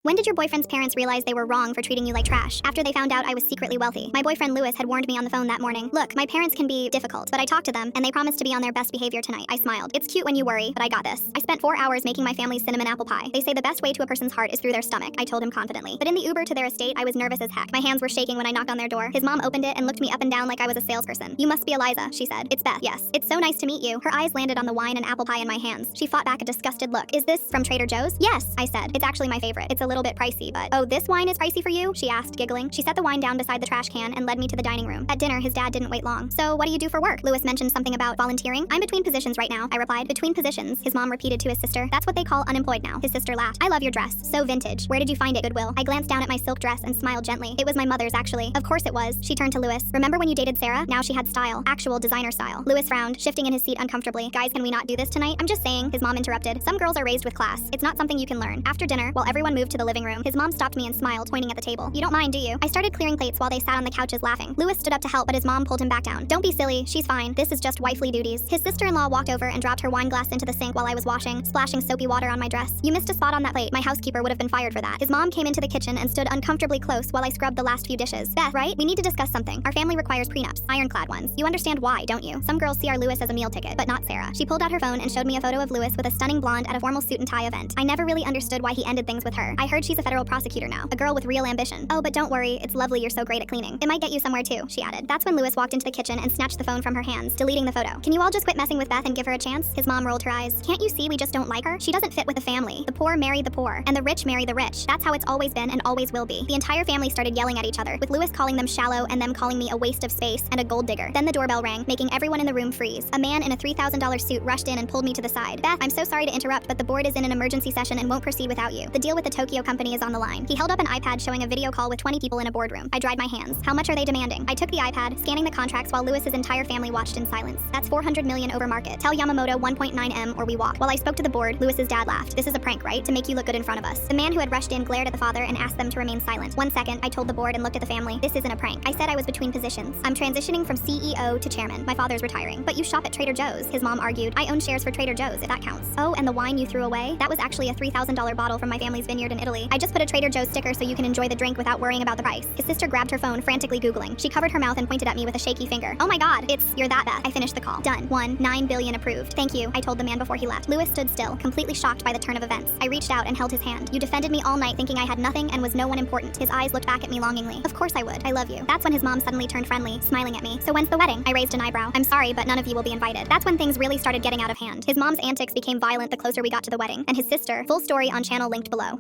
When did your boyfriend's parents realize they were wrong for treating you like trash? After they found out I was secretly wealthy. My boyfriend Lewis had warned me on the phone that morning. Look, my parents can be difficult, but I talked to them, and they promised to be on their best behavior tonight. I smiled. It's cute when you worry, but I got this. I spent 4 hours making my family's cinnamon apple pie. They say the best way to a person's heart is through their stomach, I told him confidently. But in the Uber to their estate, I was nervous as heck. My hands were shaking when I knocked on their door. His mom opened it and looked me up and down like I was a salesperson. You must be Eliza, she said. It's Beth. Yes. It's so nice to meet you. Her eyes landed on the wine and apple pie in my hands. She fought back a disgusted look. Is this from Trader Joe's? Yes, I said. It's actually my favorite. It's a little bit pricey, but oh, this wine is pricey for you? She asked, giggling. She set the wine down beside the trash can and led me to the dining room. At dinner, his dad didn't wait long. So what do you do for work? Lewis mentioned something about volunteering. I'm between positions right now, I replied. Between positions, his mom repeated to his sister. That's what they call unemployed now. His sister laughed. I love your dress. So vintage. Where did you find it, Goodwill? I glanced down at my silk dress and smiled gently. It was my mother's, actually. Of course it was. She turned to Lewis. Remember when you dated Sarah? Now she had style. Actual designer style. Lewis frowned, shifting in his seat uncomfortably. Guys, can we not do this tonight? I'm just saying, his mom interrupted. Some girls are raised with class. It's not something you can learn. After dinner, while everyone moved to the living room, his mom stopped me and smiled, pointing at the table. You don't mind, do you? I started clearing plates while they sat on the couches laughing. Lewis stood up to help, but his mom pulled him back down. Don't be silly. She's fine. This is just wifely duties. His sister-in-law walked over and dropped her wine glass into the sink while I was washing, splashing soapy water on my dress. You missed a spot on that plate. My housekeeper would have been fired for that. His mom came into the kitchen and stood uncomfortably close while I scrubbed the last few dishes. Beth, right? We need to discuss something. Our family requires prenups. Ironclad ones. You understand why, don't you? Some girls see our Lewis as a meal ticket, but not Sarah. She pulled out her phone and showed me a photo of Lewis with a stunning blonde at a formal suit and tie event. I never really understood why he ended things with her. I heard she's a federal prosecutor now. A girl with real ambition. Oh, but don't worry. It's lovely you're so great at cleaning. It might get you somewhere too, she added. That's when Lewis walked into the kitchen and snatched the phone from her hands, deleting the photo. Can you all just quit messing with Beth and give her a chance? His mom rolled her eyes. Can't you see we just don't like her? She doesn't fit with the family. The poor marry the poor, and the rich marry the rich. That's how it's always been and always will be. The entire family started yelling at each other, with Lewis calling them shallow and them calling me a waste of space and a gold digger. Then the doorbell rang, making everyone in the room freeze. A man in a $3,000 suit rushed in and pulled me to the side. Beth, I'm so sorry to interrupt, but the board is in an emergency session and won't proceed without you. The deal with the Tokyo company is on the line. He held up an iPad showing a video call with 20 people in a boardroom. I dried my hands. How much are they demanding? I took the iPad, scanning the contracts while Lewis's entire family watched in silence. That's 400 million over market. Tell Yamamoto 1.9M or we walk. While I spoke to the board, Lewis's dad laughed. This is a prank, right? To make you look good in front of us. The man who had rushed in glared at the father and asked them to remain silent. 1 second, I told the board and looked at the family. This isn't a prank. I said I was between positions. I'm transitioning from CEO to chairman. My father's retiring. But you shop at Trader Joe's, his mom argued. I own shares for Trader Joe's, if that counts. Oh, and the wine you threw away? That was actually a $3,000 bottle from my family's vineyard in Italy. I just put a Trader Joe's sticker so you can enjoy the drink without worrying about the price. His sister grabbed her phone, frantically Googling. She covered her mouth and pointed at me with a shaky finger. Oh my god, you're that Beth. I finished the call. Done. 9 billion approved. Thank you, I told the man before he left. Lewis stood still, completely shocked by the turn of events. I reached out and held his hand. You defended me all night thinking I had nothing and was no one important. His eyes looked back at me longingly. Of course I would. I love you. That's when his mom suddenly turned friendly, smiling at me. So when's the wedding? I raised an eyebrow. I'm sorry, but none of you will be invited. That's when things really started getting out of hand. His mom's antics became violent the closer we got to the wedding, and his sister, full story on channel linked below.